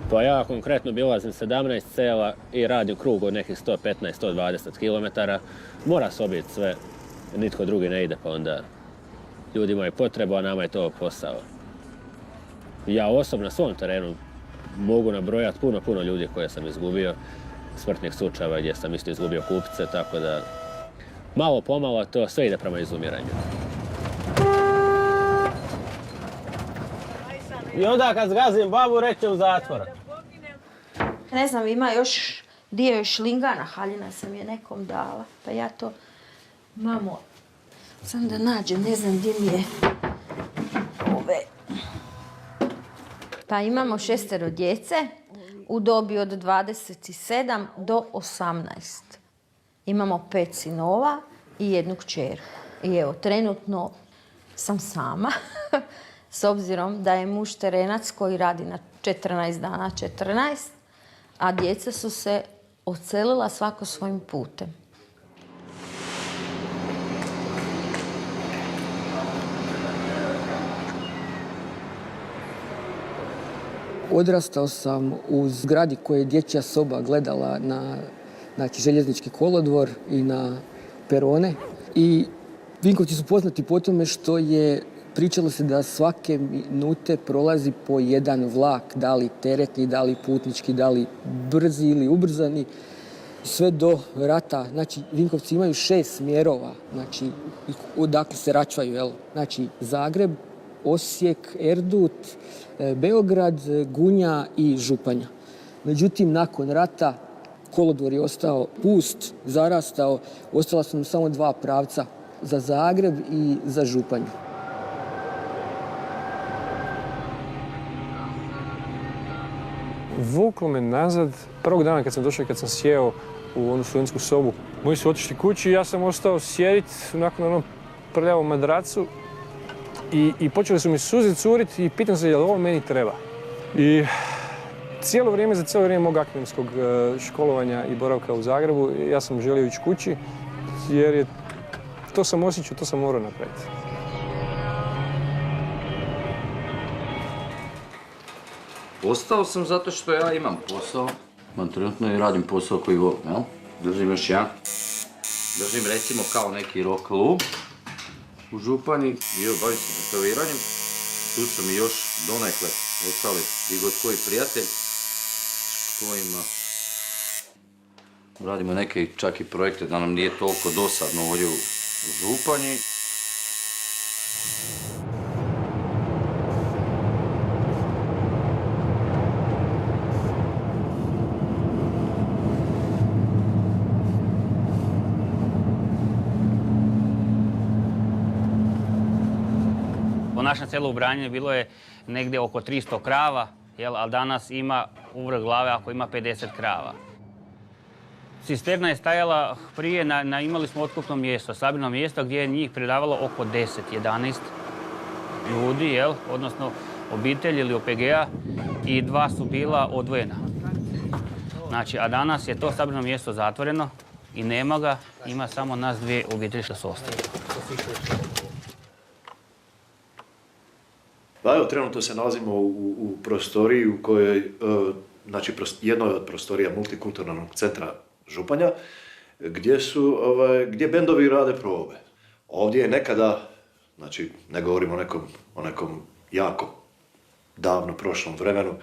Pa ja konkretno obilazim 17 sela i radim krug od nekih 115-120 km. Mora se obiti sve, nitko drugi ne ide, pa onda ljudi imaju potrebu, a nama je to posao. Ja osobno na svom terenu mogu nabrojati puno ljudi koje sam izgubio, smrtnih slučajeva gdje sam isto izgubio kupce, tako da malo pomalo to sve ide prema izumiranju. I onda kad zgazim babu, reći u zatvor. Ne znam, ima još dio šlingana, haljina sam je nekom dala, pa ja to, mamo, sam da nađem, ne znam gdje mi je ove. Pa imamo 6 djece u dobi od 27 do 18. Imamo 5 sinova i 1 kćerku. I evo, trenutno sam sama, s obzirom da je muž terenac koji radi na 14 dana 14, a djeca su se odselila svako svojim putem. Odrastao sam u zgradi koje je dječja soba gledala na željeznički kolodvor i na perone. I Vinkovci su poznati po tome što je pričalo se da svake minute prolazi po jedan vlak, da li teretni, da li putnički, da li brzi ili ubrzani, sve do rata. Znači, Vinkovci imaju 6 smjerova, znači, odakle se račvaju, jel? Znači, Zagreb, Osijek, Erdut, Beograd, Gunja i Županja. Međutim, nakon rata kolodvor je ostao pust, zarastao, ostala su nam samo 2 pravca, za Zagreb i za Županju. Vuklo me nazad prvog dana kad sam došao i kad sam sjeo u onu studentsku sobu. Moji su otišli kući i ja sam ostao sjediti onako na onom prljavom madracu i počeli su mi suze curiti i pitam se je li ovo meni treba. I za cijelo vrijeme mog akademskog školovanja i boravka u Zagrebu ja sam želio ići kući jer to sam osjećao, to sam morao napraviti. Ostao sam zato što ja imam posao. Imam trenutno i radim posao koji volim, jel? Držim još jedan. Držim recimo kao neki rock klub u Županji. Bavim se tetoviranjem. Tu su mi još donekle ostali i god koji prijatelj s kojima radimo neke čak i projekte da nam nije toliko dosadno ovdje u Županji. U našem selu u Branjini bilo je negdje oko 300 krava, ali danas ima u vrh glave ako ima 50 krava. Cisterna je stajala prije, imali smo otkupno mjesto, sabirno mjesto gdje je njih predavalo oko 10-11 ljudi, odnosno obitelji ili OPG-a i 2 su bila odvojena. Znači, a danas je to sabirno mjesto zatvoreno i nema ga, ima samo nas 2 obitelji što su ostali. Pa evo, trenutno se nalazimo u prostoriji u kojoj, znači jednoj od prostorija multikulturalnog centra Županja, gdje bendovi rade probe. Ovdje je nekada, znači ne govorimo o nekom jako davno prošlom vremenu,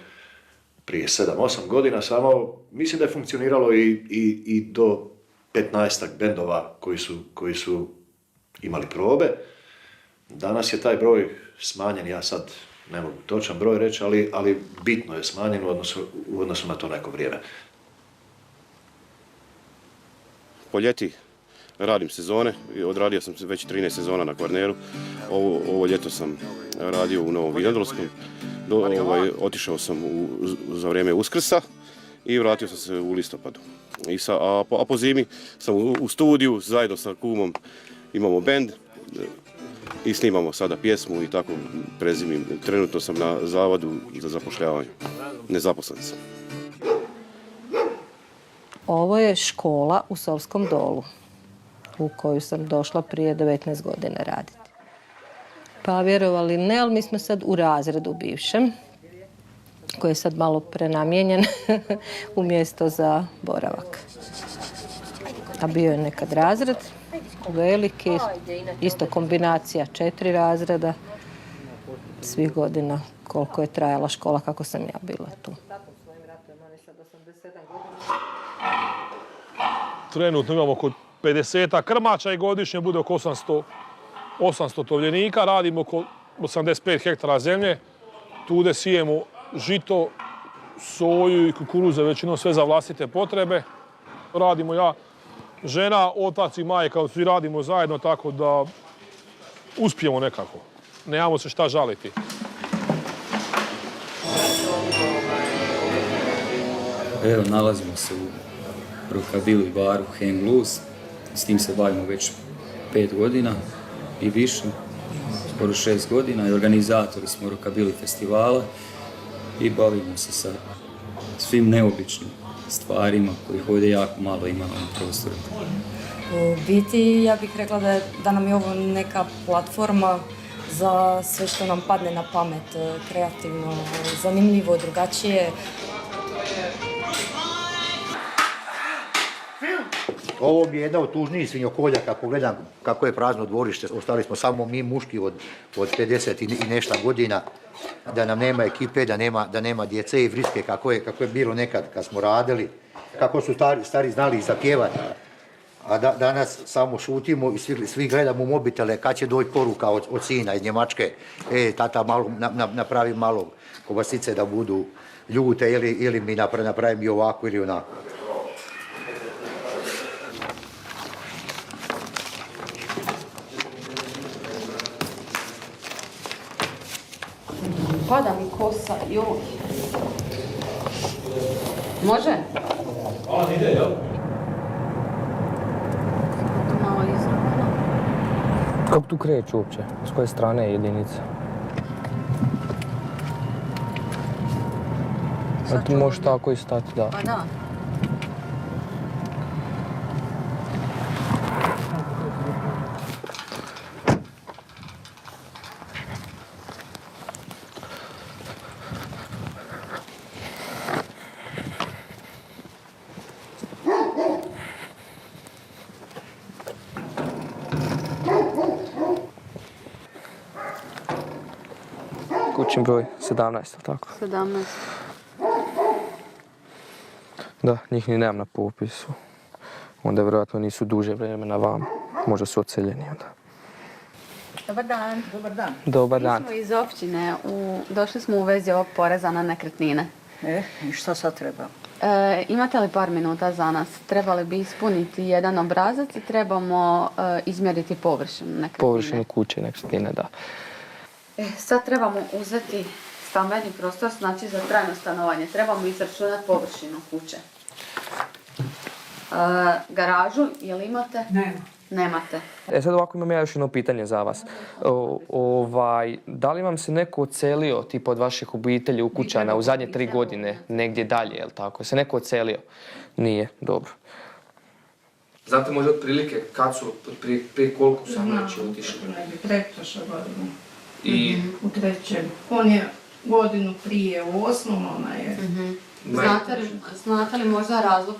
prije 7-8 godina samo, mislim da je funkcioniralo i do 15-ak bendova koji su imali probe. Danas je taj broj smanjen, ja sad ne mogu točan broj reći, ali bitno je smanjen u odnosu na to neko vrijeme. Po ljeti radim sezone, odradio sam već 13 sezona na Kvarneru. Ovo ljeto sam radio u Novom Vinodolskom, otišao sam za vrijeme Uskrsa i vratio sam se u listopadu. A po zimi sam u studiju, zajedno sa kumom imamo bend i snimamo sada pjesmu i tako prezimim. Trenutno sam na zavodu za zapošljavanje, nezaposlen sam. Ovo je škola u Sovskom Dolu u koju sam došla prije 19 godina raditi. Pa vjerovali ne, ali mi smo sad u razredu bivšem. koji je sad malo prenamijenjen u mjesto za boravak. A bio je nekad razred, veliki, isto kombinacija 4 razreda, svih godina koliko je trajala škola, kako sam ja bila tu. Trenutno imamo oko 50 krmača i godišnje bude oko 800 tovljenika. Radimo oko 85 hektara zemlje. Tude sijemo žito, soju i kukuruze, većinom sve za vlastite potrebe. Radimo ja, žena, otac i majka, svi radimo zajedno tako da uspijemo nekako. Nemamo se šta žaliti. Evo, nalazimo se u rockabilly baru Hang Loose. S tim se bavimo već 5 godina i više, skoro 6 godina. I organizatori smo rockabilly festivala i bavimo se sa svim neobičnim stvarima kojih ovdje jako malo ima na ovom prostoru. U biti, ja bih rekla da nam je ovo neka platforma za sve što nam padne na pamet, kreativno, zanimljivo, drugačije. Ovo mi je jedna od tužnijih svinjokolja kako gledam kako je prazno dvorište. Ostali smo samo mi muški od 50 i nešto godina. Da nam nema ekipe, da nema djece i vriske kako je bilo nekad kad smo radili. Kako su stari znali zapjevati. A danas samo šutimo i svi gledamo u mobitele kad će doći poruka od sina iz Njemačke. Tata malo, napravi malo kobasice da budu ljute ili mi napravim i ovako ili onako. Pada mi kosa, joj. Može? Ide, jel? Malo izravno. Kako tu kreću uopće? S koje strane je jedinica? Tu možeš tako i stati, da. Pa da. Kućni broj 17, tako? 17. Da, njih ni nemam na popisu. Onda vjerojatno nisu duže vremena vam. Možda su odseljeni onda. Dobar dan. Dobar dan. Dobar dan. Mi smo iz općine. Došli smo u vezi ovog poreza na nekretnine. I šta sad treba? Imate li par minuta za nas? Trebali bi ispuniti jedan obrazac i trebamo izmjeriti površinu nekretnine. Površinu kuće nekretnine, da. Sad trebamo uzeti stambeni prostor, znači za trajno stanovanje. Trebamo izračunati površinu kuće. Garažu, jel imate? Nemate. Sad ovako imam ja još jedno pitanje za vas. Da li vam se neko odselio, tipa od vaših obitelji, ukućana u zadnje 3 godine, negdje dalje, jel tako? Se neko odselio? Nije, dobro. Znate možda otprilike kad su, prije koliko su vam neći otišli? Pretprošle godine. U 3. On je godinu prije u 8. ona je... Znate li možda razlog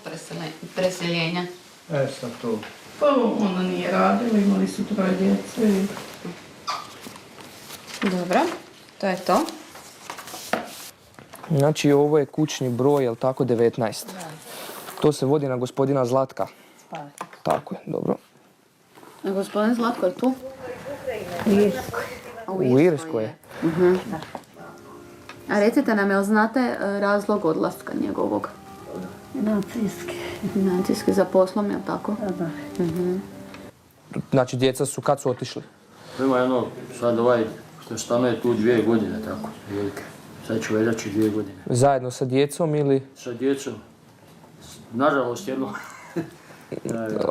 preseljenja? Sad to. Pa ona nije radila, imali su 3 djece. Dobro, to je to. Znači ovo je kućni broj, jel tako, 19. To se vodi na gospodina Zlatka. Tako je, dobro. A gospodin Zlatko je tu? U Irskoj je. A recite nam, jel znate razlog odlaska njegovog? Financijski za poslom, jel tako? Da. Znači djeca su, kad su otišli? Ima jedno, sad ovaj što stanuje tu 2 godine, tako, velike. Sad ću veljači 2 godine. Zajedno sa djecom ili? Sa djecom. Nažalost jedno.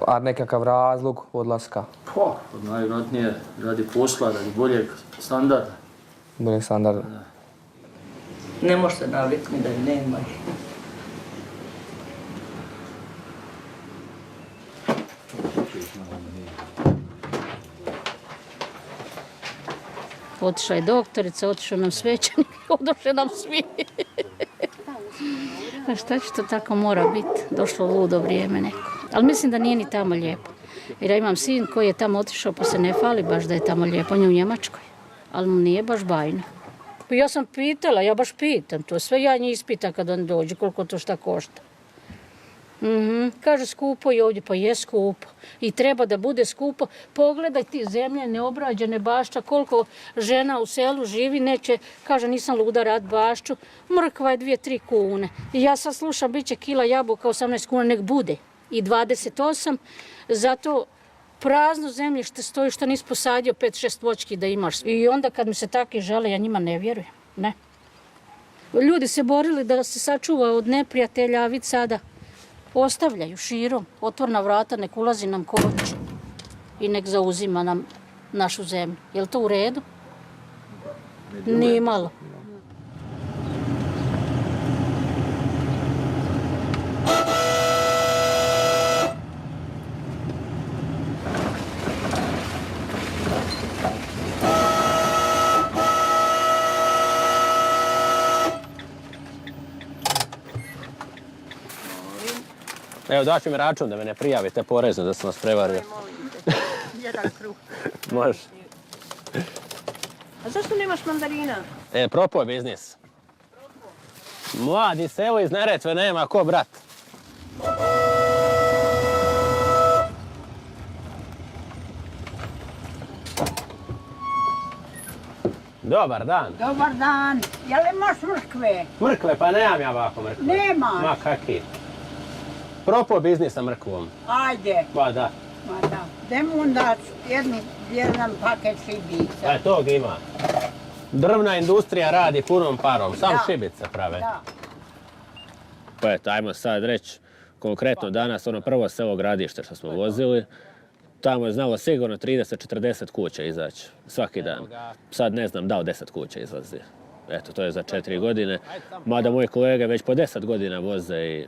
A nekakav razlog odlaska? Pa, najvjerojatnije radi posla, radi boljeg standarda. Boljeg standarda. Ne možete naviknuti da je nema. Otišla je doktorica, otišao nam svećenik, odošli nam svi. Pa šta će to tako mora biti? Došlo ludo vrijeme neko. Ali mislim da nije ni tamo lijepo. Jer ja imam sin koji je tamo otišao pa se ne fali baš da je tamo lijepo. On je u Njemačkoj. Ali mu nije baš bajno. Pa ja sam pitala, ja baš pitam to. Sve ja njih ispitam kad on dođe, koliko to šta košta. Kaže skupo je ovdje, pa je skupo. I treba da bude skupo. Pogledaj ti zemlje neobrađene bašća, koliko žena u selu živi, neće, kaže nisam luda rad bašću, mrkva je 2-3 kune. I ja sad slušam, bit će kila jabuka 18 kuna, nek bude. I 28, zato prazno zemljište stoji što nisi posadio 5-6 voćki da imaš. I onda kad mi se takvi žele, ja njima ne vjerujem. Ne. Ljudi se borili da se sačuva od neprijatelja, a vid sada ostavljaju širom, otvorna vrata, nek ulazi nam ko hoće i nek zauzima nam našu zemlju. Je li to u redu? Nije malo. Evo, daću mi račun da me ne prijavite porezno, da sam vas prevario. Jedan kruh. Može. A zašto nemaš mandarina? Propao je biznis. Mladi selo iz Neretve nema ko brat. Dobar dan. Dobar dan. Jel imaš mrkve? Mrkve, pa nemam ja ovako mrkve. Nemaš? Ma kaki. Propao biznis sa mrkvom. Ajde. Pa da. Ma da. Demo onda jedan paket šibica. Tog ima. Drvna industrija radi punom parom, samo šibice prave. Da. Pa eto, ajmo sad reći konkretno danas, ono prvo selo Gradište što smo vozili, tamo je znalo sigurno 30-40 kuća izaći svaki dan. Sad ne znam da li 10 kuća izlazi. Eto, to je za 4 godine. Mada moji kolege već po 10 godina voze i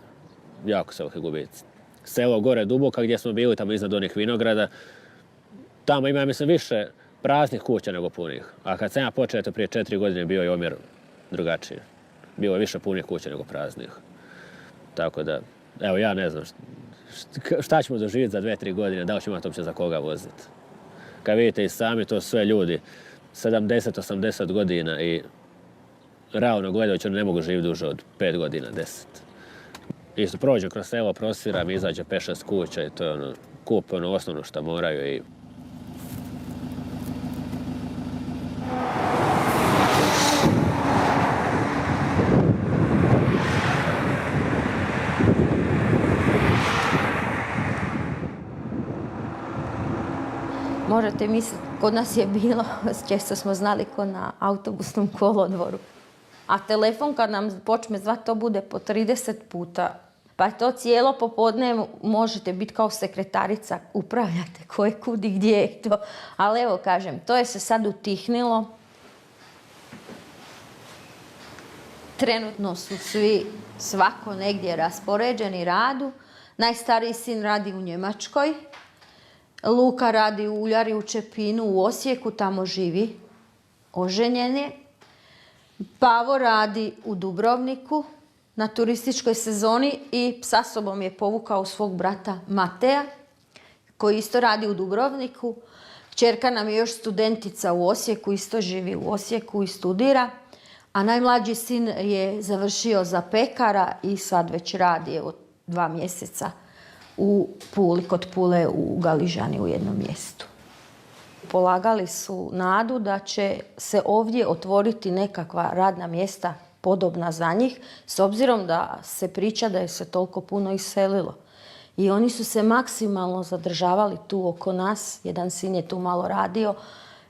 jako se veliki gubici. Selo gore Duboka gdje smo bili, tamo iznad onih vinograda, tamo ima, mislim, više praznih kuća nego punih. A kad sam ja počeo, to prije 4 godine, bio je omjer drugačiji. Bilo je više punih kuća nego praznih. Tako da, evo, ja ne znam šta ćemo doživjeti za 2-3 godine, da li ćemo imati uopće za koga voziti. Kad vidite i sami, to sve ljudi 70-80 godina i realno gledajući, oni ne mogu živjeti duže od 5 godina, 10. Isto prođu kroz selo, prosviram, izađe 5-6 kuća i to je ono, kupe ono osnovno što moraju i... Možete misliti, kod nas je bilo, često smo znali ko na autobusnom kolodvoru. A telefon kad nam počne zvati, to bude po 30 puta. Pa to cijelo popodne možete biti kao sekretarica, upravljate ko je kud i gdje je to. Ali evo kažem, to je se sad utihnilo. Trenutno su svi, svako negdje raspoređeni radu. Najstariji sin radi u Njemačkoj. Luka radi u uljari u Čepinu, u Osijeku, tamo živi, oženjen je. Pavo radi u Dubrovniku na turističkoj sezoni i sa sobom je povukao svog brata Mateja, koji isto radi u Dubrovniku. Kćerka nam je još studentica u Osijeku, isto živi u Osijeku i studira. A najmlađi sin je završio za pekara i sad već radi, evo, 2 mjeseca u Puli, kod Pule u Galižani u jednom mjestu. Polagali su nadu da će se ovdje otvoriti nekakva radna mjesta podobna za njih, s obzirom da se priča da je se toliko puno iselilo. I oni su se maksimalno zadržavali tu oko nas, jedan sin je tu malo radio.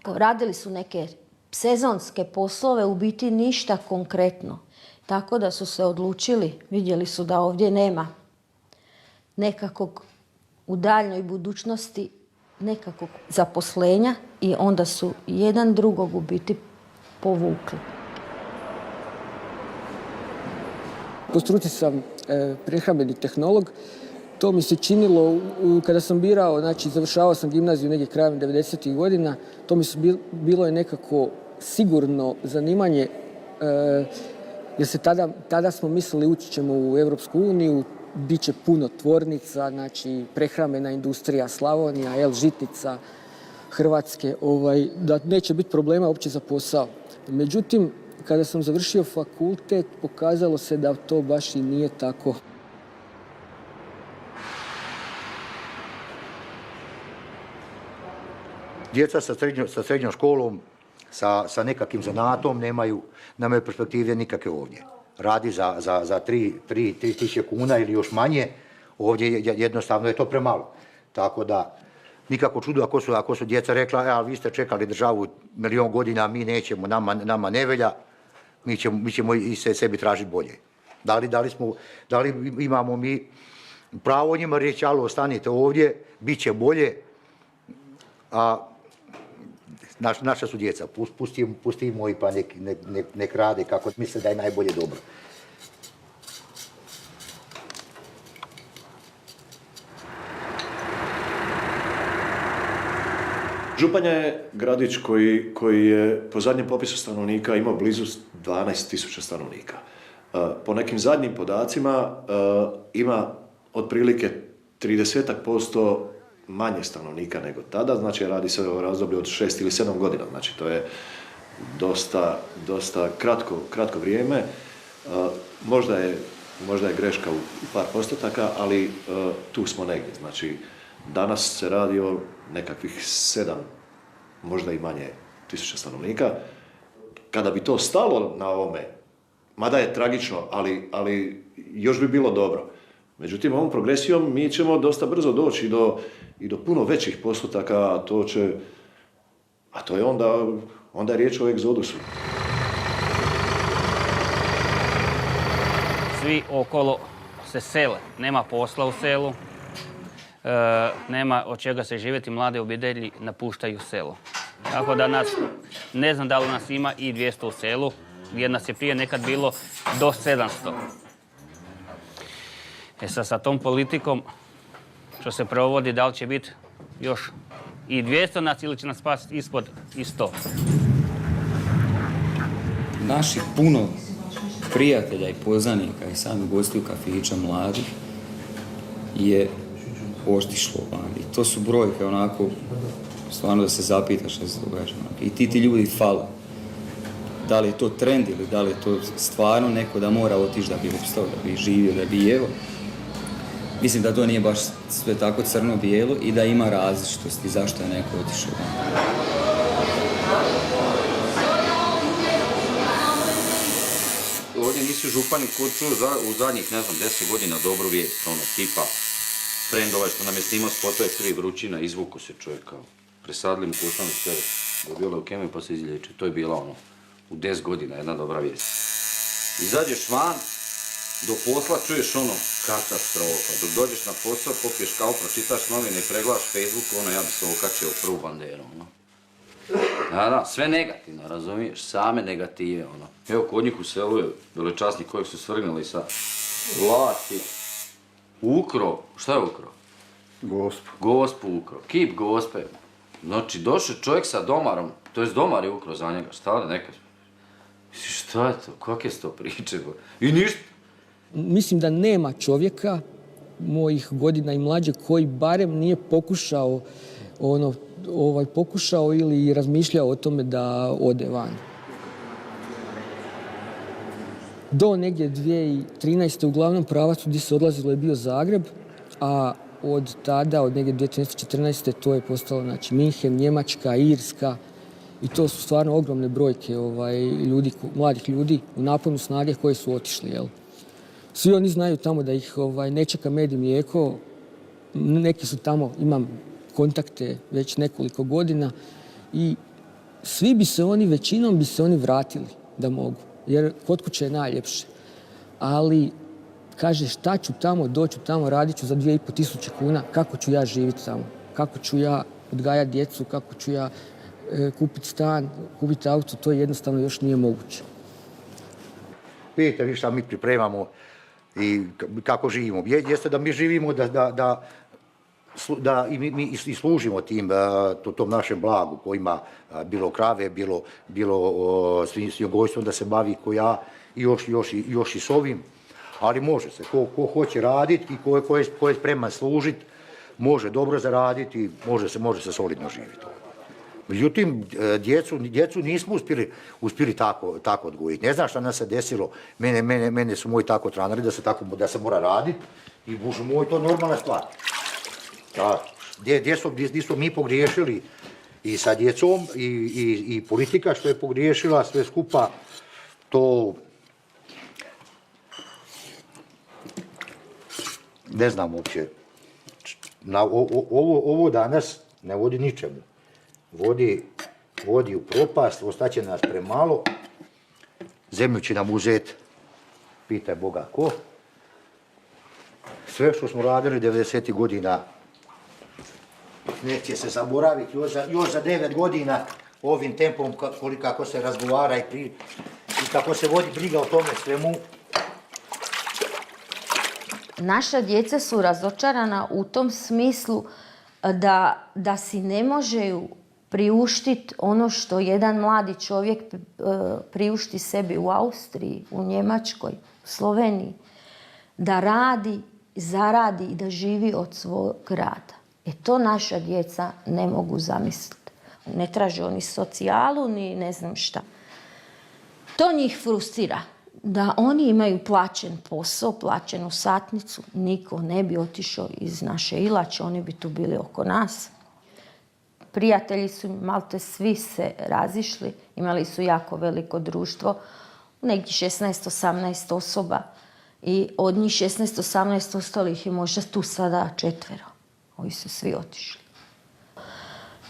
Radili su neke sezonske poslove, u biti ništa konkretno. Tako da su se odlučili, vidjeli su da ovdje nema nekakvog u daljnjoj budućnosti nekakvog zaposlenja i onda su jedan drugog u biti povukli. Po struci sam prehrambeni tehnolog. To mi se činilo kada sam birao, znači završavao sam gimnaziju negdje krajem 90-ih godina, to mi se bilo je nekako sigurno zanimanje jer se tada smo mislili ući ćemo u Europsku uniju, bit će puno tvornica, znači prehrambena industrija Slavonija, žitnica Hrvatske, da neće biti problema uopće za posao. Međutim, kada sam završio fakultet, pokazalo se da to baš i nije tako. Djeca sa srednjom školom, sa nekakvim zanatom nemaju perspektive nikakve ovdje. Radi za 3.000 kuna ili još manje, ovdje jednostavno je to premalo. Tako da, nikako čudo ako su djeca rekla, vi ste čekali državu 1.000.000 godina, mi nećemo, nama ne velja, mi ćemo i sebi tražiti bolje. Da li imamo mi pravo njima reći, alo, ostanite ovdje, bit će bolje, a naša su djeca, pustimo ih pa nek rade kako misle da je najbolje dobro. Županja je gradić koji je po zadnjem popisu stanovnika imao blizu 12.000 stanovnika. Po nekim zadnjim podacima ima otprilike 30% manje stanovnika nego tada, znači radi se o razdoblju od 6 ili 7 godina, znači to je dosta kratko vrijeme. Možda je greška u par postotaka, ali tu smo negdje, znači danas se radi o nekakvih 7, možda i manje tisuća stanovnika. Kada bi to stalo na ovome, mada je tragično, ali još bi bilo dobro. Međutim, ovom progresijom mi ćemo dosta brzo doći i do puno većih postotaka, a to je onda je riječ o egzodusu. Svi okolo se sele, nema posla u selu, nema od čega se živjeti, mlade obitelji napuštaju selo. Tako da ne znam da li nas ima i 200 u selu, gdje nas je prije nekad bilo do 700. Sa tom politikom što se provodi, da li će biti još i 200 nas ili će nas spasti ispod i 100. Naših puno prijatelja i poznanika i samih gostiju kafića mladih je otišlo van. I to su brojke onako, stvarno da se zapitaš što se događa. I ti ljudi fale. Da li je to trend ili da li je to stvarno neko da mora otići da bi opstao, da bi živio, da bi jeo. Mislim da to nije baš sve tako crno-bijelo i da ima različitosti zašto je neko otišao van. Ovdje nisu župani kod čuo u zadnjih, 10 godina dobru vijest, tipa frendova što nam je snimao spotove Tri vrućina, izvuku se čovjek kao. Presadili mu koštanu stere, dobio leukemiju pa se izliječi. To je bila u 10 godina jedna dobra vijest. Izađeš van, do posla čuješ katastrofa. Dok dođeš na posao, popiješ kao, pročitaš novine i pregledaš Facebook, ja bi se okačio prvu banderu, Da, sve negativno, razumiješ, same negative, Evo, kod njih u selu je velečasnik kojeg su svrgnuli sa vlasti. Ukro, šta je ukro? Gospu ukro, kip gospe. Znači, došao čovjek sa domarom, to jest domar je ukro za njega, šta da neka... Šta je to, kakve su to priče? I ništa. Mislim da nema čovjeka mojih godina i mlađe koji barem nije pokušao ili razmišljao o tome da ode van. Do negdje 2013. uglavnom pravac gdje se odlazilo je bio Zagreb, a od tada, od negdje 2014. to je postalo Minhen, Njemačka, Irska i to su stvarno ogromne brojke mladih ljudi u naponu snage koji su otišli. Svi oni znaju tamo da ih ne čeka med i mlijeko, neki su tamo, imam kontakte već nekoliko godina i većinom bi se oni vratili da mogu, jer kod kuće je najljepše. Ali, kaže, šta ću tamo, doću tamo, radit ću za 2.500 kuna, kako ću ja živjeti tamo, kako ću ja odgajati djecu, kako ću ja kupiti stan, kupiti auto, to jednostavno još nije moguće. Vidite vi šta mi pripremamo i kako živimo. Jeste da mi živimo da mi služimo tom našem blagu koji ima bilo krave, bilo svinjogojstvom da se bavi ko ja i još i s ovim. Ali može se, ko hoće raditi i ko je spreman služiti, može dobro zaraditi, može se solidno živjeti. Međutim, djecu nismo uspjeli tako odgojiti. Ne znam šta nas se desilo, mene su moji tako tranali da se mora raditi i bože moj, to je normalna stvar. Gdje smo mi pogriješili i sa djecom i politika što je pogriješila, sve skupa, to ne znam uopće. Ovo danas ne vodi ničemu. Vodi u propast, ostaće nas premalo, zemlju će nam uzeti, pitaj Boga ko. Sve što smo radili 90. godina neće se zaboraviti, još za 9 godina ovim tempom kako se razgovara i kako se vodi briga o tome svemu. Naša djeca su razočarana u tom smislu da si ne može priuštiti ono što jedan mladi čovjek priušti sebi u Austriji, u Njemačkoj, u Sloveniji. Da radi, zaradi i da živi od svog rada. To naša djeca ne mogu zamisliti. Ne traže oni socijalu ni ne znam šta. To njih frustrira. Da oni imaju plaćen posao, plaćenu satnicu, niko ne bi otišao iz naše Ilače, oni bi tu bili oko nas. Prijatelji su malte svi se razišli, imali su jako veliko društvo, negdje 16-18 osoba i od njih 16-18 ostalih je možda tu sada 4. Ovi su svi otišli.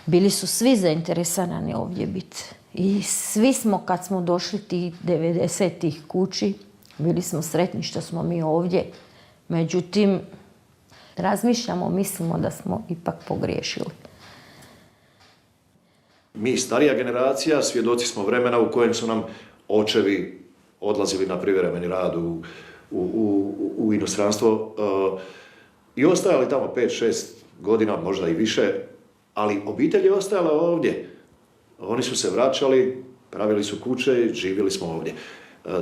Bili su svi zainteresirani ovdje biti. I svi smo, kad smo došli tih 90-ih kući, bili smo sretni što smo mi ovdje. Međutim, razmišljamo, mislimo da smo ipak pogriješili. Mi, starija generacija, svjedoci smo vremena u kojem su nam očevi odlazili na privremeni rad u inostranstvo i ostajali tamo 5-6 godina, možda i više, ali obitelj je ostajala ovdje. Oni su se vraćali, pravili su kuće i živjeli smo ovdje.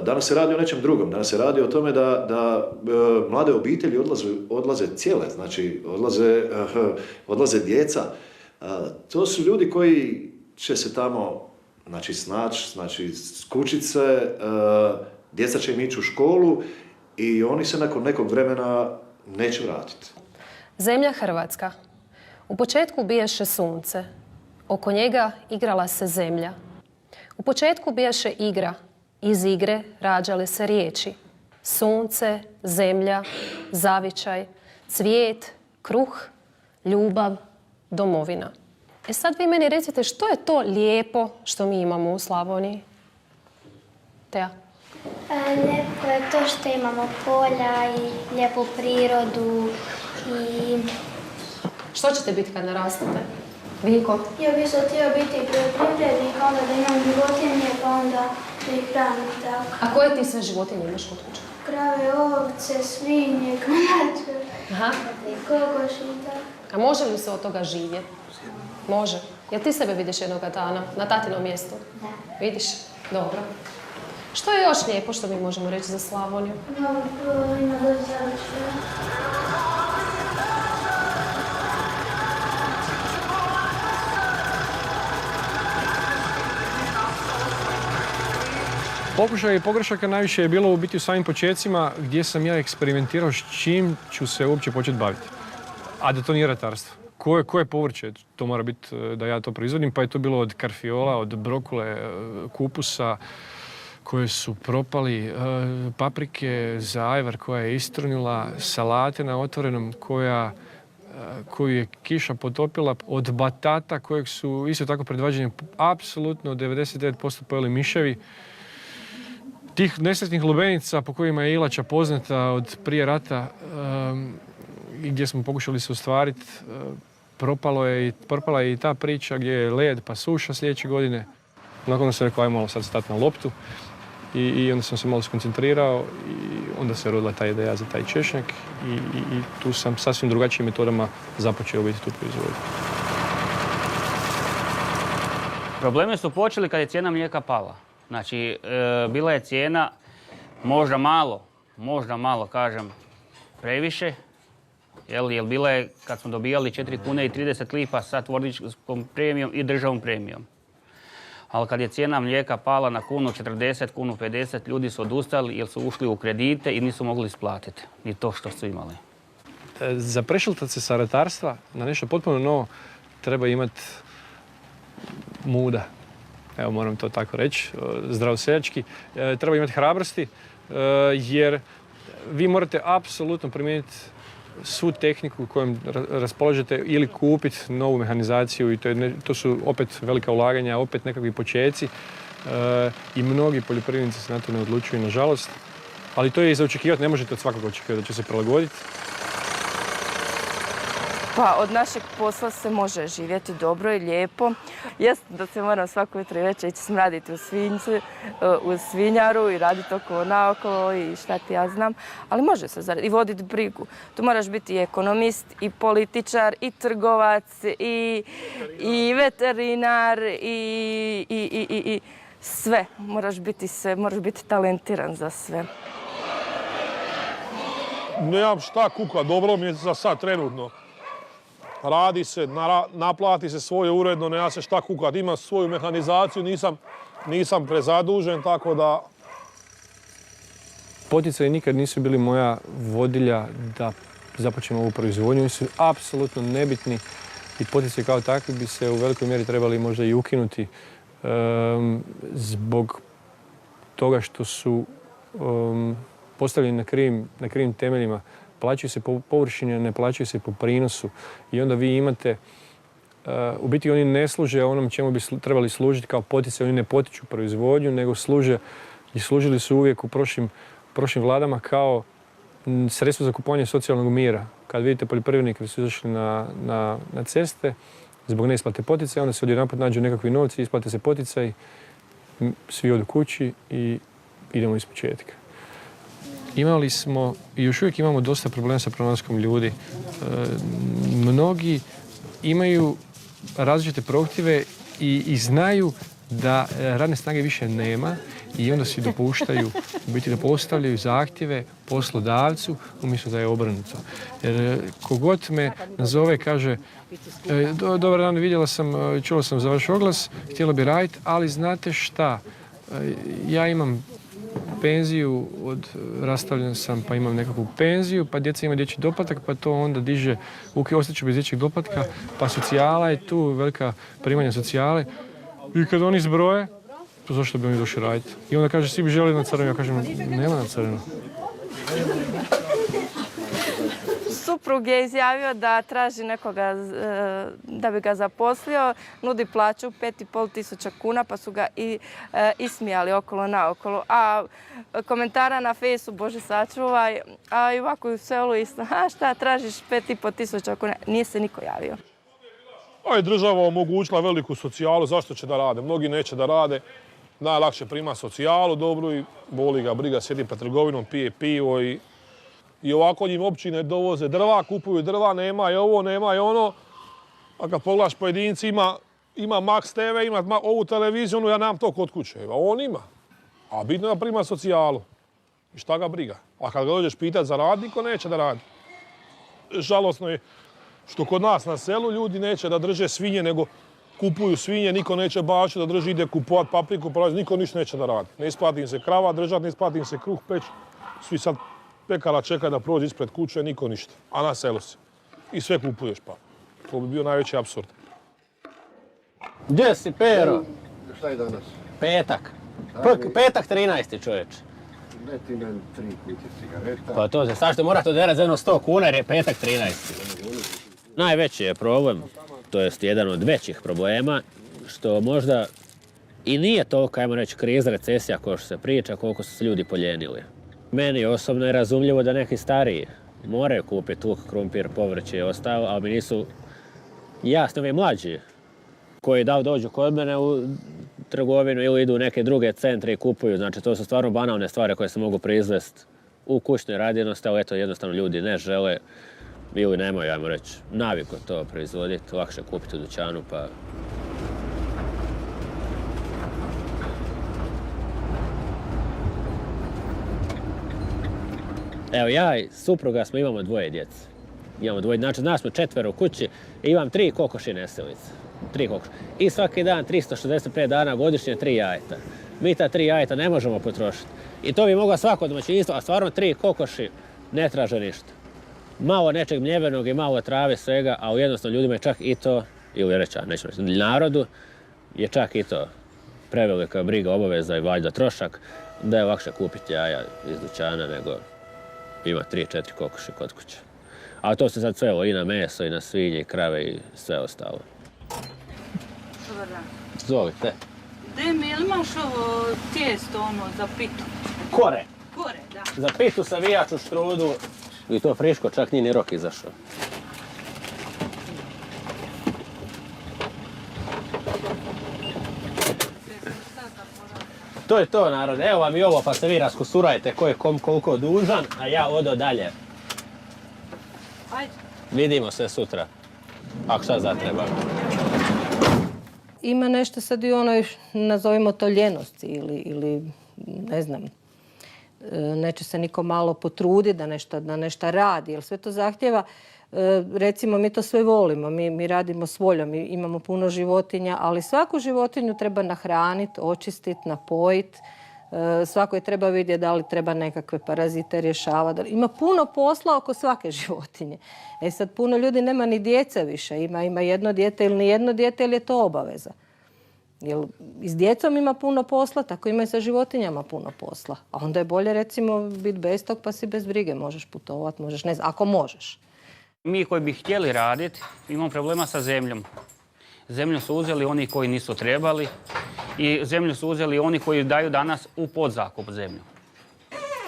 Danas se radi o nečem drugom. Danas se radi o tome da mlade obitelji odlaze cijele, znači odlaze djeca. To su ljudi koji će se tamo snaći, skučit se, djeca će im ići u školu i oni se nakon nekog vremena neće vratiti. Zemlja Hrvatska. U početku bijaše sunce. Oko njega igrala se zemlja. U početku bijaše igra. Iz igre rađale se riječi. Sunce, zemlja, zavičaj, cvijet, kruh, ljubav, domovina. Sad vi meni recite što je to lijepo što mi imamo u Slavoniji? Teja? Lijepo je to što imamo polja i lijepu prirodu i... Što ćete biti kad narastete? Vinko? Ja bih se htio biti poljoprivrednik, onda da imam životinje, pa onda da ih hranim tako. A koje ti sve životinje imaš kod kuće? Krave, ovce, svinje, konače, kokoši i tako. A može li se od toga živjeti? Može. Jel ti sebe vidiš jednoga dana na tatinom mjestu? Da. Vidiš? Dobro. Što je još lijepo što mi možemo reći za Slavoniju? Ima doći završeno. Pokušaj i pogrešaka najviše je bilo u biti u samim početcima gdje sam ja eksperimentirao s čim ću se uopće početi baviti. A da to nije ratarstvo. Koje povrće to mora biti da ja to proizvodim, pa je to bilo od karfiola, od brokule, kupusa koje su propali, paprike za ajvar koja je istrunila, salate na otvorenom koju je kiša potopila, od batata kojeg su isto tako pred vađenjem apsolutno 99% pojeli miševi. Tih nesretnih lubenica po kojima je Ilača poznata od prije rata i gdje smo pokušali se ostvariti, propala je i ta priča gdje je led pa suša sljedeće godine. Nakon sam rekao, ajmo malo sad stati na loptu i onda sam se malo skoncentrirao i onda se rodila ta ideja za taj češnjak i tu sam sasvim drugačijim metodama započeo biti tu proizvodnju. Problemi su počeli kad je cijena mlijeka pala. Znači, bila je cijena možda malo, kažem, previše. Jer bila je, kad smo dobijali 4 kune i 30 lipa sa tvorničkom premijom i državnom premijom. Ali kad je cijena mlijeka pala na kunu 40, kunu 50, ljudi su odustali jer su ušli u kredite i nisu mogli isplatiti ni to što su imali. Za prešaltat se sa ratarstva na nešto potpuno novo treba imati muda. Evo, moram to tako reći, zdravoseljački. Treba imati hrabrosti jer vi morate apsolutno primijeniti svu tehniku kojom raspolažete ili kupiti novu mehanizaciju i to su opet velika ulaganja, opet nekakvi počeci i mnogi poljoprivrednici se na to ne odlučuju, nažalost. Ali to je i za očekivati, ne možete od svakoga očekivati da će se prilagoditi. Pa od našeg posla se može živjeti dobro i lijepo. Jest da se moram svako jutro i večer ići smraditi u svinjaru i raditi okolo naokolo i šta ti ja znam. Ali može se zaraditi i voditi brigu. Tu moraš biti i ekonomist, i političar, i trgovac, i veterinar, i sve. Moraš biti talentiran za sve. Nemam šta kuka, dobro mi je za sad trenutno. Radi se, naplati se svoje uredno, nema se šta kukat. Imam svoju mehanizaciju, nisam prezadužen, tako da... Poticaji nikad nisu bili moja vodilja da započnem ovu proizvodnju. Oni su apsolutno nebitni i poticaji kao takvi bi se u velikoj mjeri trebali možda i ukinuti zbog toga što su postavljeni na krivim temeljima. Plaćaju se po površini, ne plaćaju se po prinosu. I onda vi imate, u biti oni ne služe onom čemu bi trebali služiti kao poticaj, oni ne potiču proizvodnju, nego služe i služili su uvijek u prošlim vladama kao sredstvo za kupovanje socijalnog mira. Kad vidite poljoprivrednike koji su izašli na ceste zbog neisplate poticaja, onda se odjedanput nađu nekakvi novci, isplate se poticaj, svi odu kući i idemo iz početka. Imali smo i još uvijek imamo dosta problema sa pronalaskom ljudi. Mnogi imaju različite prohtjeve i znaju da radne snage više nema i onda si dopuštaju da postavljaju zahtjeve poslodavcu umjesto da je obrnuto. Jer kogod me nazove kaže dobar dan, čula sam za vaš oglas, htjela bi raditi, ali znate šta, ja imam penziju, rastavljen sam pa imam nekakvu penziju, pa djeca ima dječji doplatak, pa to onda diže, ostaću bez dječjeg doplatka, pa socijala je tu, velika primanja socijale. I kad oni zbroje, pa zašto bi oni došli raditi? I onda kaže, svi bi želi na crveno, ja kažem, nema na crveno. Suprug je izjavio da traži nekoga da bi ga zaposlio, nudi plaću 5.500 kuna, pa su ga i ismijali okolo naokolo. A komentara na fejsu, Bože sačuvaj, a i ovako u selu isto, a šta tražiš 5.500 kuna, nije se niko javio. A je država omogućila veliku socijalu, zašto će da rade? Mnogi neće da rade, najlakše prima socijalu dobru i boli ga briga, sjedi pred trgovinom, pije pivo i ovako njim općine dovoze drva, kupuju drva, nema i ovo, nema i ono. A kad pogledaš pojedinci, ima Max TV, ima ovu televiziju, ono ja nemam to kod kuće. A on ima. A bitno je da prima socijalu. I šta ga briga? A kad ga dođeš pitati za rad, niko neće da radi. Žalosno je što kod nas na selu ljudi neće da drže svinje, nego kupuju svinje, niko neće baš da drži, ide kupovat papriku, niko ništa neće da radi. Ne isplati im se krava držati, ne isplati im se kruh peć. Svi sad pekara čeka da prođe ispred kuće, niko ništa. A na selu si. I sve kupuješ pa. To bi bio najveći apsurd. Gdje si, Pero? Šta je danas? Petak. Petak 13. čovječe. Ne ti meni 3 kutije cigareta. Pa to se sad što morate oderati za jedno 100 kuna jer je petak 13. Najveći je problem, to jest jedan od većih problema, što možda i nije toliko, ajmo reći, kriza, recesija kao što se priča, koliko su se ljudi poljenili. Meni osobno je razumljivo da neki stariji moraju kupiti luk, krumpir, povrće i ostalo, ali mi nisu jasni ovi mlađi koji dođu kod mene u trgovinu ili idu u neke druge centre i kupuju. Znači, to su stvarno banalne stvari koje se mogu proizvesti u kućnoj radinosti, ali eto jednostavno ljudi ne žele ili nemaju, ajmo reći, naviku to proizvoditi, lakše kupiti u dućanu, pa... Evo ja i supruga imamo 2 djece. Znači nas smo 4 u kući i imam 3 kokoši neselice. 3 kokoši. I svaki dan, 365 dana godišnje, 3 jajeta. Mi ta 3 jajeta ne možemo potrošiti. I to bi mogla svako domaćinstvo, a stvarno 3 kokoši ne traže ništa. Malo nečeg mljevenog i malo trave, svega, a jednostavno ljudima je čak i to, ili reći, nećemo reći, narodu, je čak i to prevelika briga, obaveza i valjda trošak, da je lakše kupiti jaja iz dućana nego ima 3-4 kokoši kod kuće. A to se sad svelo i na meso, i na svinje, i krave, i sve ostalo. Dobar dan. Izvolite. Demi, jel imaš ovo tijesto za pitu? Kore. Kore, da. Za pitu, savijač u štrudu. I to friško, čak nije ni rok izašao. To je to, narod. Evo vam i ovo, pa se vi raskusurajte ko je koliko dužan, a ja odo dalje. Ajde. Vidimo se sutra, ako šta zatreba. Ima nešto sad i onoj, nazovimo to ljenosti ili ne znam, neće se niko malo potruditi da nešto radi, jer sve to zahtjeva. Recimo, mi to sve volimo, mi radimo s voljom, mi imamo puno životinja, ali svaku životinju treba nahraniti, očistiti, napojiti. Svako je treba vidjeti da li treba nekakve parazite rješavati. Ima puno posla oko svake životinje. Sad puno ljudi nema ni djece više, ima jedno dijete ili ni jedno dijete ili je to obaveza. Jer i s djecom ima puno posla, tako ima i sa životinjama puno posla. A onda je bolje recimo biti bez tog pa si bez brige. Možeš putovati, možeš, ne znam, ako možeš. Mi koji bi htjeli raditi, imamo problema sa zemljom. Zemlju su uzeli oni koji nisu trebali i zemlju su uzeli oni koji daju danas u podzakup zemlju.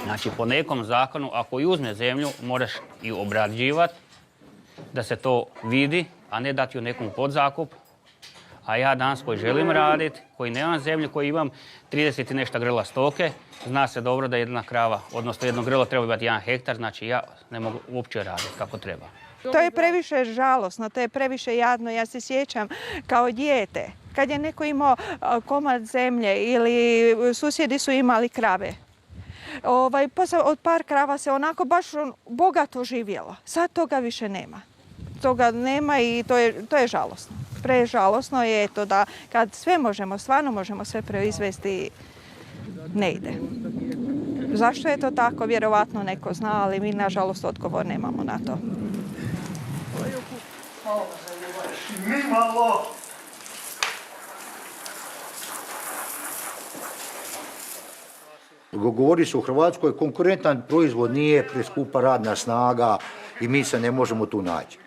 Znači, po nekom zakonu, ako i uzme zemlju, moraš i obrađivati, da se to vidi, a ne dati ju nekom podzakup. A ja danas koji želim raditi, koji nemam zemlju, koji imam 30 i nešto grla stoke, zna se dobro da jedna krava, odnosno jedno grlo treba imati 1 hektar, znači ja ne mogu uopće raditi kako treba. To je previše žalosno, to je previše jadno. Ja se sjećam kao dijete, kad je neko imao komad zemlje ili susjedi su imali krave. Poslije od par krava se onako baš bogato živjelo. Sad toga više nema. Toga nema i to je žalosno. Prežalosno je to da kad sve možemo, stvarno možemo sve proizvesti, ne ide. Zašto je to tako? Vjerovatno neko zna, ali mi nažalost odgovor nemamo na to. Govori se u Hrvatskoj, konkurentan proizvod nije preskupa radna snaga i mi se ne možemo tu naći.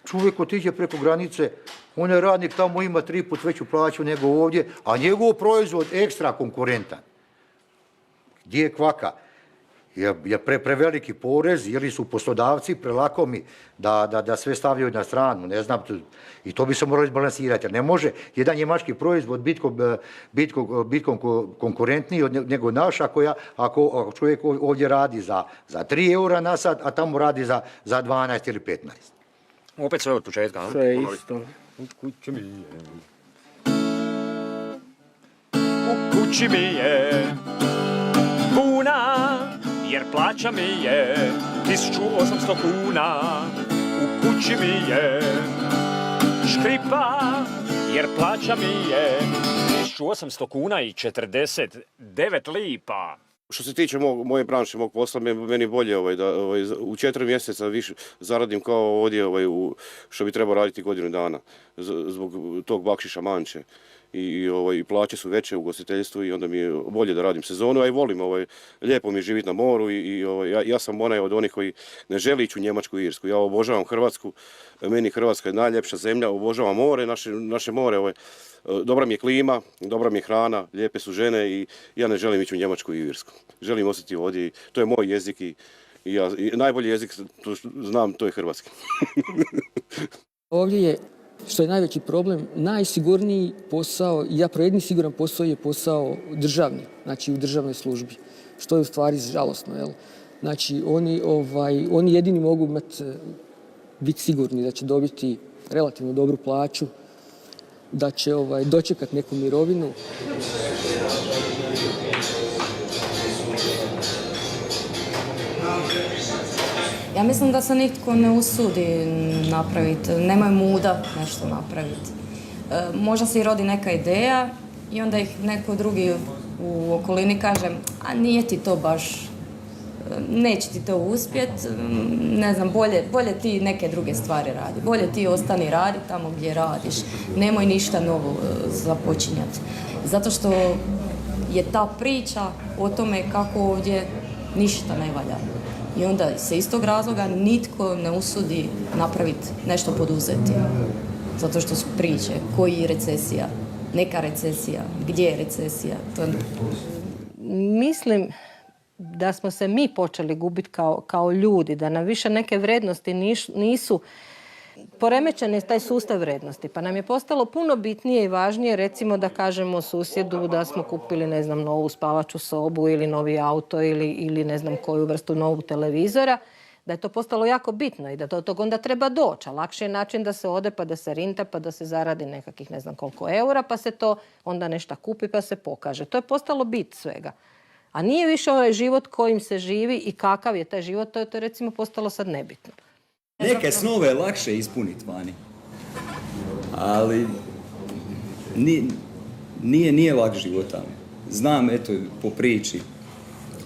Čovjek otiđe preko granice, on je radnik, tamo ima 3 puta veću plaću nego ovdje, a njegov proizvod ekstra konkurentan. Gdje je kvaka? Je preveliki porez ili su poslodavci prelakomi da sve stavljaju na stranu, ne znam, i to bi se moralo izbalansirati, jer ne može jedan njemački proizvod biti konkurentniji nego naš ako čovjek ovdje radi za 3 eura na sat, a tamo radi za 12 ili 15. Opet sve od početka, a? Sve isto. U kući mi je. U kući mi je kuna, jer plaća mi je 1800 kuna. U kući mi je škripa, jer plaća mi je 1800 kuna i 49 lipa. Što se tiče moje branše, mog posla, meni bolje da u 4 mjeseca više zaradim kao ovdje što bi trebao raditi godinu dana zbog tog bakšiša manče. I plaće su veće u ugostiteljstvu i onda mi je bolje da radim sezonu, a i volim, lijepo mi je živjeti na moru i ja sam onaj od onih koji ne želi ići u Njemačku i Irsku. Ja obožavam Hrvatsku, meni Hrvatska je najljepša zemlja, obožavam more, naše more, dobra mi je klima, dobra mi je hrana, lijepe su žene i ja ne želim ići u Njemačku i Irsku. Želim osjetiti ovdje, to je moj jezik i najbolji jezik, znam, to je hrvatski. Ovdje je, što je najveći problem, najsigurniji posao, i zapravo jedini siguran posao je posao državni, znači u državnoj službi, što je u stvari žalosno, jel? Znači, oni jedini mogu biti sigurni da će dobiti relativno dobru plaću, da će dočekati neku mirovinu. Ja mislim da se nitko ne usudi napraviti, nemaju muda nešto napraviti. Možda se i rodi neka ideja i onda ih neko drugi u okolini kaže, a nije ti to baš, neće ti to uspjeti, ne znam, bolje ti neke druge stvari radi, bolje ti ostani radi tamo gdje radiš, nemoj ništa novo započinjati. Zato što je ta priča o tome kako ovdje ništa ne valja. I onda se iz tog razloga nitko ne usudi napraviti nešto poduzeti. Zato što su priče, koji je recesija, neka recesija, gdje je recesija. Mislim da smo se mi počeli gubiti kao ljudi, da nam više neke vrednosti nisu poremećen je taj sustav vrednosti, pa nam je postalo puno bitnije i važnije recimo da kažemo susjedu da smo kupili, ne znam, novu spavaču sobu ili novi auto ili ne znam koju vrstu novog televizora, da je to postalo jako bitno i da do tog onda treba doći. A lakši je način da se ode pa da se rinta pa da se zaradi nekakvih ne znam koliko eura pa se to onda nešto kupi pa se pokaže. To je postalo bit svega. A nije više ovaj život kojim se živi i kakav je taj život, to je recimo postalo sad nebitno. Neke snove je lakše ispuniti vani, ali nije lak život tamo. Znam, eto, po priči,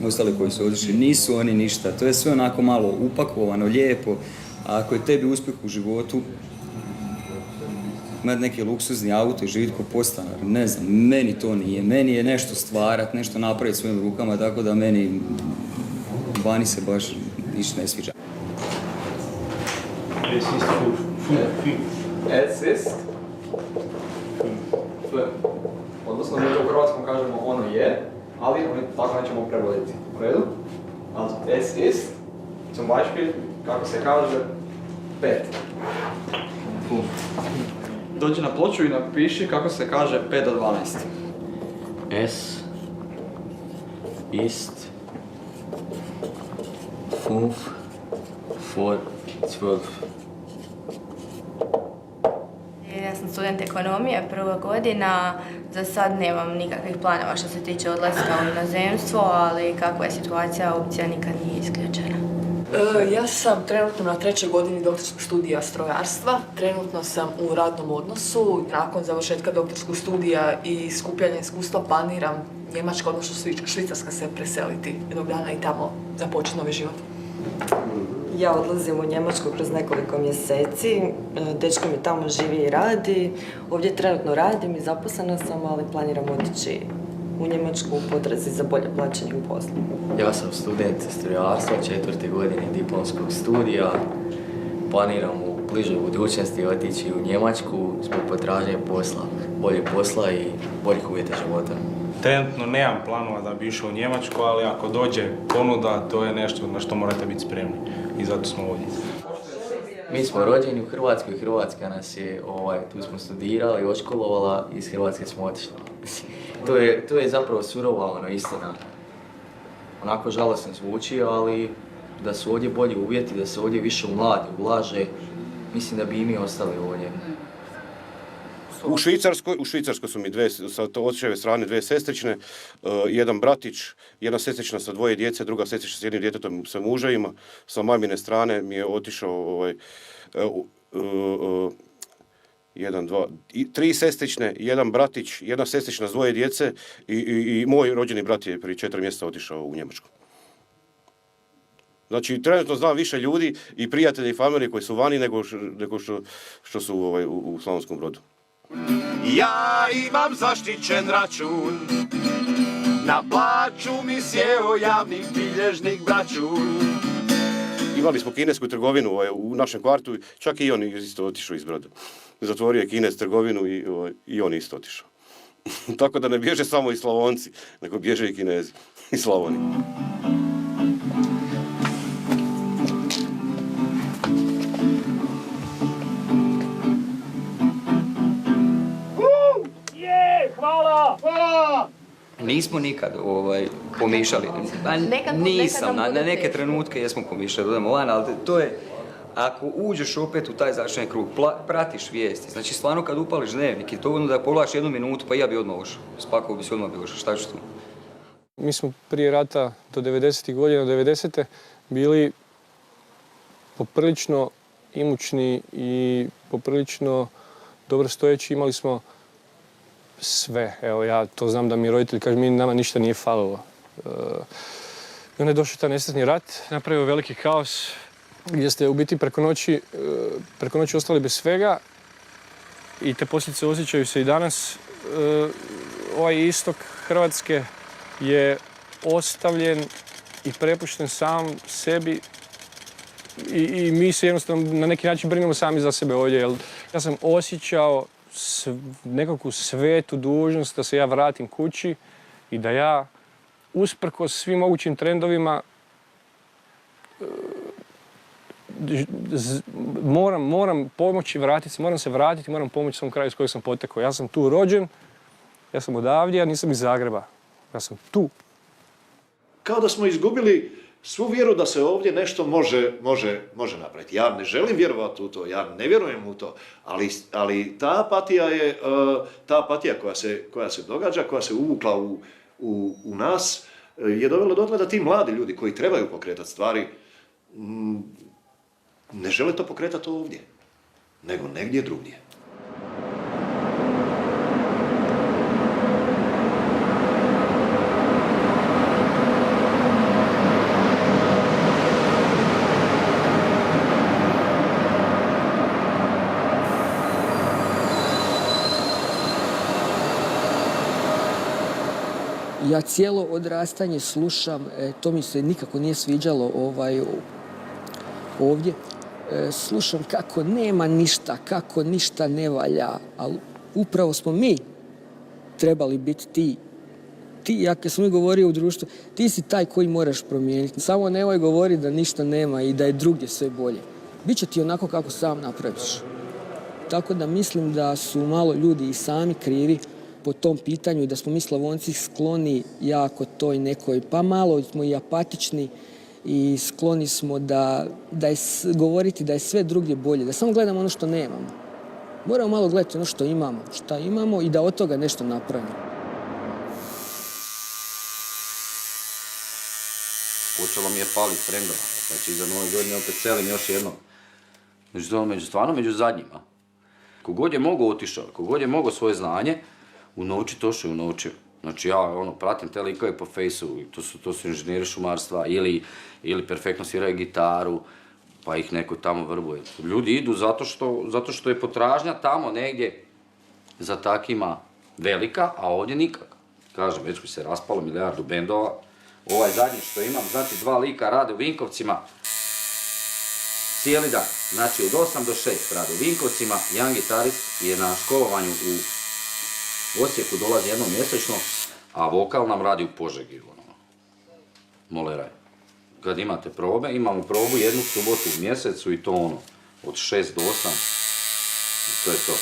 ostali koji su otišli, nisu oni ništa. To je sve onako malo upakovano, lijepo. A ako je tebi uspjeh u životu, imati neki luksuzni auto i živjeti ko podstanar, ne znam, meni to nije. Meni je nešto stvarati, nešto napraviti svojim rukama, tako da meni vani se baš ništa ne sviđa. Es ist Film. Es ist Film. Odnosno, mi to u hrvatskom kažemo ono je, ali tako nećemo prevoditi. U redu? Also, es ist, zum Beispiel, kako se kaže, 5. Dođi na ploču i napiši kako se kaže 5 do 12. Es ist 5 vor 12. Ja sam student ekonomije, prva godina. Za sad nemam nikakvih planova što se tiče odlaska u inozemstvo, ali kakva je situacija, opcija nikad nije isključena. Ja sam trenutno na 3. godini doktorskog studija strojarstva. Trenutno sam u radnom odnosu. Nakon završetka doktorskog studija i skupljanja iskustva planiram Njemačka, odnosno Švicarska se preseliti jednog dana i tamo započeti novi život. Ja odlazim u Njemačku kroz nekoliko mjeseci, dečko mi tamo živi i radi. Ovdje trenutno radim i zaposlena sam, ali planiram otići u Njemačku u potrazi za bolje plaćanje u poslu. Ja sam student strojarstva, 4. godine diplomskog studija. Planiram u bližoj budućnosti otići u Njemačku zbog potražnje posla, boljeg posla i boljih uvjeta života. Trenutno nemam planova da bi išao u Njemačku, ali ako dođe ponuda, to je nešto na što morate biti spremni i zato smo ovdje. Mi smo rođeni u Hrvatskoj, Hrvatska nas je, tu smo studirali, odškolovala i iz Hrvatske smo otišli. To je zapravo surova istina. Onako žalosno zvuči, ali da su ovdje bolji uvjeti, da se ovdje više u mladi ulaže, mislim da bi i mi ostali ovdje. U Švicarskoj su mi sa očeve strane 2 sestrične, jedan bratić, jedna sestrična sa 2 djece, druga sestrična s jednim djetetom sa muževima. Sa mamine strane mi je otišao 3 sestrične, jedan bratić, jedna sestrična s 2 djece i moj rođeni brat je prije 4 mjeseca otišao u Njemačku. Znači, trenutno znam više ljudi i prijatelji i familije koji su vani nego što su u Slavonskom Brodu. Ja imam zaštićen račun, na plaću mi sjeo javni bilježnik bračun. Imali smo kinesku trgovinu u našem kvartu, čak i on isto otišao iz Broda. Zatvorio je Kines trgovinu i on isto otišao. Tako da ne bježe samo i Slavonci, nego bježe i Kinezi i Slavoni. Hvala! Nismo nikad pomišljali. Nisam, na neke trenutke jesmo pomišljali da odemo van, ali to je, ako uđeš opet u taj začarani krug, pratiš vijesti, znači stvarno kad upališ dnevnik i to ono da pogledaš 1 minutu, pa ja bi odmah ušao, spakao bi se odmah bi ušao, šta ću tu? Mi smo prije rata do 90. godina, 90. bili poprilično imućni i poprilično dobro stojeći, imali smo sve. Evo, ja to znam da mi roditelji kažu, nama ništa nije falilo. I onda je došao taj nesretni rat, napravio veliki kaos, gdje ste u biti preko noći ostali bez svega i te posljedice osjećaju se i danas. Ovaj istok Hrvatske je ostavljen i prepušten sam sebi i mi se jednostavno na neki način brinemo sami za sebe ovdje. Jer ja sam osjećao nekakvu svetu dužnost da se ja vratim kući i da ja usprkos svim mogućim trendovima moram pomoći vratiti se, moram se vratiti, moram pomoći svom kraju iz kojeg sam potekao. Ja sam tu rođen, ja sam odavdje, ja nisam iz Zagreba. Ja sam tu. Kao da smo izgubili svu vjeru da se ovdje nešto može napraviti. Ja ne želim vjerovati u to, ja ne vjerujem u to, ali ta apatija koja se događa, koja se uvukla u nas, je dovela do toga da ti mladi ljudi koji trebaju pokretati stvari ne žele to pokretati ovdje, nego negdje drugdje. Ja cijelo odrastanje slušam, to mi se nikako nije sviđalo ovdje, slušam kako nema ništa, kako ništa ne valja, ali upravo smo mi trebali biti ti, ako sam mi govorio u društvu, ti si taj koji moraš promijeniti. Samo nemoj govoriti da ništa nema i da je drugdje sve bolje. Biće ti onako kako sam napraviš. Tako da mislim da su malo ljudi i sami krivi po tom pitanju i da smo mi Slavonci skloni jako toj nekoj, pa malo smo i apatični i skloni smo govoriti da je sve drugdje bolje, da samo gledamo ono što nemamo. Moramo malo gledati ono što imamo i da od toga nešto napravimo. Počelo mi je paliti trendova, znači za nove godine opet selim još jednom. Među zadnjima. Kogod je mogao otišao, kogod je mogao svoje znanje unovčiti, to što je unovčio. Znači ja pratim te likove po fejsu, to su inženjeri šumarstva ili perfektno sviraju gitaru, pa ih neko tamo vrbuje. Ljudi idu zato što je potražnja tamo negdje za takima velika, a ovdje nikak. Kažem, već bi se raspalo 1 milijardu bendova. Ovaj zadnji što imam, znači 2 lika rade u Vinkovcima cijeli dan. Znači od 8 do 6 rade u Vinkovcima, jedan gitarist je na školovanju u Osijeku, dolazi jednom mjesečno, a vokal nam radi u Požegi. Moleraj. Kad imate probe, imamo probu 1 subotu u mjesecu i to od 6 do 8. I to je to.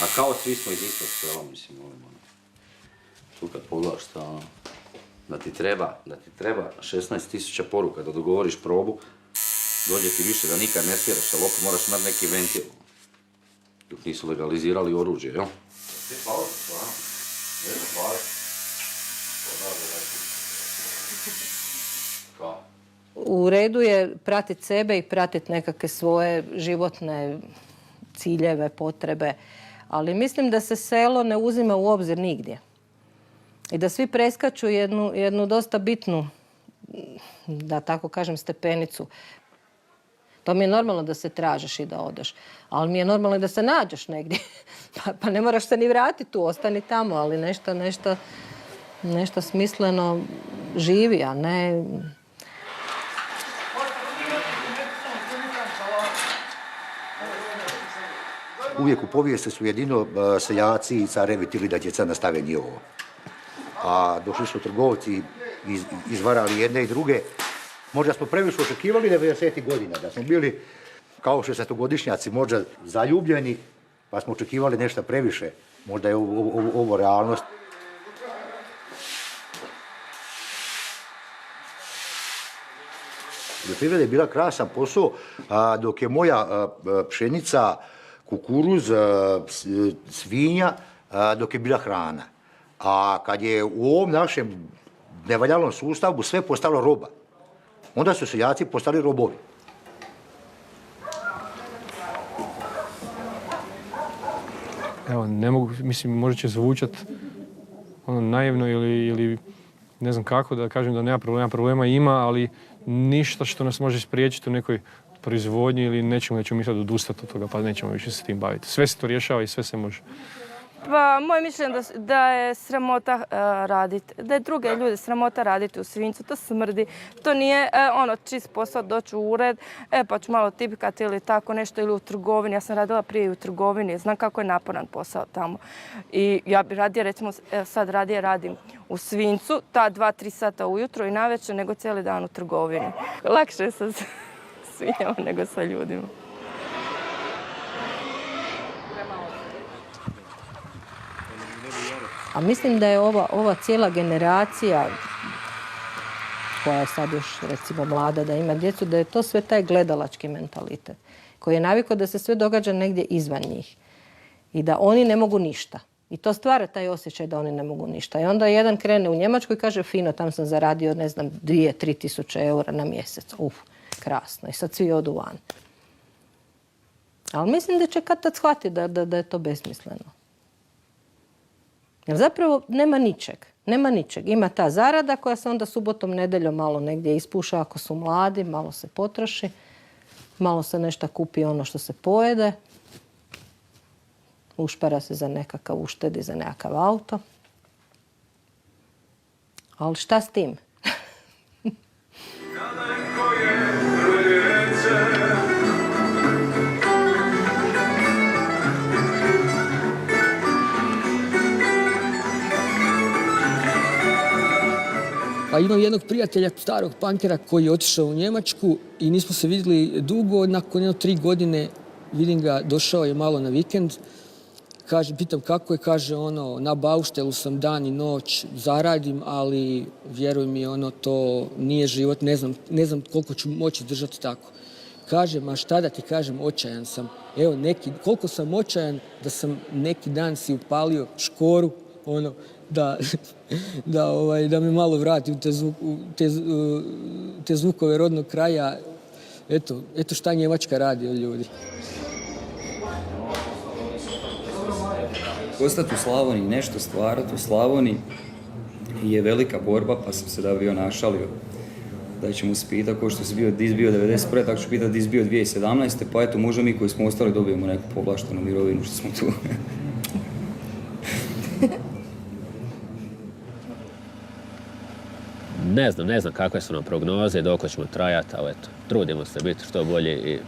A kao svi smo iz istog sela, mislim, tu kad pogledaš šta, da ti treba 16.000 poruka da dogovoriš probu, dođe ti više da nikad ne sviraš, ali opet moraš imati neki ventil. Dok nisu legalizirali oružje, jel? U redu je pratiti sebe i pratiti nekakve svoje životne ciljeve, potrebe, ali mislim da se selo ne uzima u obzir nigdje. I da svi preskaču jednu dosta bitnu, da tako kažem, stepenicu. To mi je normalno da se tražiš i da odeš, ali mi je normalno da se nađeš negdje. Pa ne moraš se ni vratiti tu, ostani tamo, ali nešto smisleno živi, a ne... Uvijek u povijesti su jedino seljaci i carevi htjeli da djeca nastave njihovo. A došli su trgovci, izvarali jedne i druge. Možda smo previše očekivali 90. godina, da smo bili kao 60-godišnjaci možda zaljubljeni, pa smo očekivali nešto previše. Možda je ovo realnost. poljoprivreda je bila krasan posao, dok je moja pšenica, kukuruz, svinja, dok je bila hrana. A kad je u ovom našem nevaljalnom sustavu sve postalo roba, onda su seljaci postali robovi. Evo, ne mogu, mislim, možda će zvučati naivno ili ne znam kako da kažem da nema problema ima, ali ništa što nas može spriječiti u nekoj proizvodnji ili nečemu da ćemo misliti odustati od toga, pa nećemo više se tim baviti. Sve se to rješava i sve se može. Pa, moje mišljenje da je sramota raditi, da je druge ljude sramota raditi u svinjcu, to smrdi, to nije čist posao doći u ured, pa ću malo tipkati ili tako nešto, ili u trgovini. Ja sam radila prije u trgovini, znam kako je naporan posao tamo. I ja bi radije, recimo, sad radije radim u svinjcu, ta 2-3 sata ujutro i navečer, nego cijeli dan u trgovini. Lakše je sa svinjama nego sa ljudima. A mislim da je ova cijela generacija koja je sad još recimo mlada da ima djecu, da je to sve taj gledalački mentalitet koji je navikao da se sve događa negdje izvan njih i da oni ne mogu ništa. I to stvara taj osjećaj da oni ne mogu ništa. I onda jedan krene u Njemačku i kaže fino, tam sam zaradio 2-3 tisuće eura na mjesec. Krasno. I sad svi odu van. Ali mislim da će kad tad shvatiti da je to besmisleno. Jer zapravo nema ničeg. Ima ta zarada koja se onda subotom, nedeljom malo negdje ispuša ako su mladi, malo se potroši, malo se nešto kupi ono što se pojede, ušpara se za nekakav uštedi, za nekakav auto. Ali šta s tim? Pa imam jednog prijatelja, starog pankera, koji je otišao u Njemačku i nismo se vidjeli dugo. Nakon 3 godine vidim ga, došao je malo na vikend. Pitam kako je, kaže na bauštelu sam dan i noć, zaradim, ali vjeruj mi, to nije život, ne znam koliko ću moći držati tako. Kaže, ma šta da ti kažem, očajan sam. Evo, koliko sam očajan da sam neki dan si upalio škoru, da me malo vrati u te zvukove rodnog kraja. Eto šta Njemačka radi od ljudi. Ostati u Slavoniji, nešto stvarati u Slavoniji je velika borba, pa sam se da bio našalio da ćemo se pitati ko što si bio 1991. tako ću pitati di si bio 2017. Pa eto, možda mi koji smo ostali dobijemo neku povlaštenu mirovinu što smo tu. Ne znam kakve su nam prognoze, dok ćemo trajati, ali eto, trudimo se biti što bolji i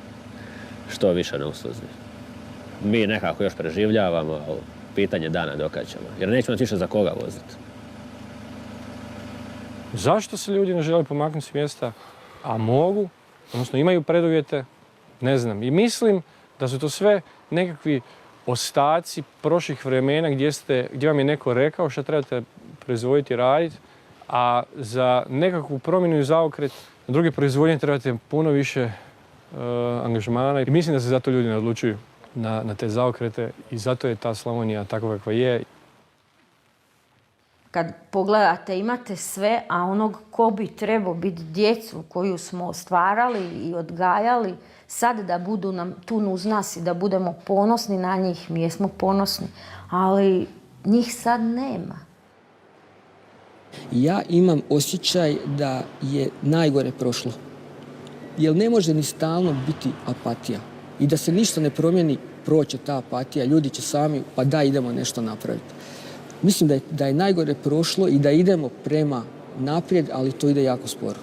što više neusluzni. Mi nekako još preživljavamo, ali pitanje dana dokad ćemo, jer nećemo više za koga voziti. Zašto se ljudi ne žele pomaknuti s mjesta, a mogu, odnosno imaju preduvjete, ne znam. I mislim da su to sve nekakvi ostaci prošlih vremena gdje vam je neko rekao što trebate proizvoditi i raditi, a za nekakvu promjenu i zaokret na druge proizvodnje trebate puno više angažmana. I mislim da se zato ljudi ne odlučuju na te zaokrete i zato je ta Slavonija takva kakva je. Kad pogledate, imate sve, a onog ko bi trebao biti djecu koju smo stvarali i odgajali, sad da budu nam tu uz nas i da budemo ponosni na njih, mi jesmo ponosni, ali njih sad nema. Ja imam osjećaj da je najgore prošlo. Jer ne može ni stalno biti apatija. I da se ništa ne promijeni, proće ta apatija. Ljudi će sami, pa da, idemo nešto napraviti. Mislim da je najgore prošlo i da idemo prema naprijed, ali to ide jako sporo.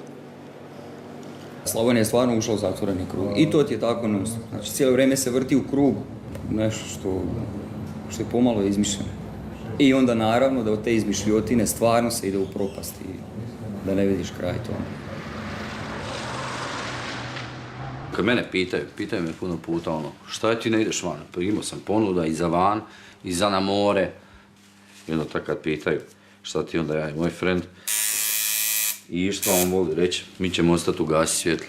Slavonija je stvarno ušla u zatvoreni krug. I to ti je tako non-stop. Znači, cijelo vrijeme se vrti u krug nešto što je pomalo izmišljeno. I onda naravno da od te izmišljotine stvarno se ide u propast i da ne vidiš kraj tome. Kad mene pitaju me puno puta šta ti ne ideš van? Pa imao sam ponuda i za van, i za na more. I onda tako kad pitaju šta ti onda ja i moj friend. I što on voli reći, mi ćemo ostati ugasiti svjetlo.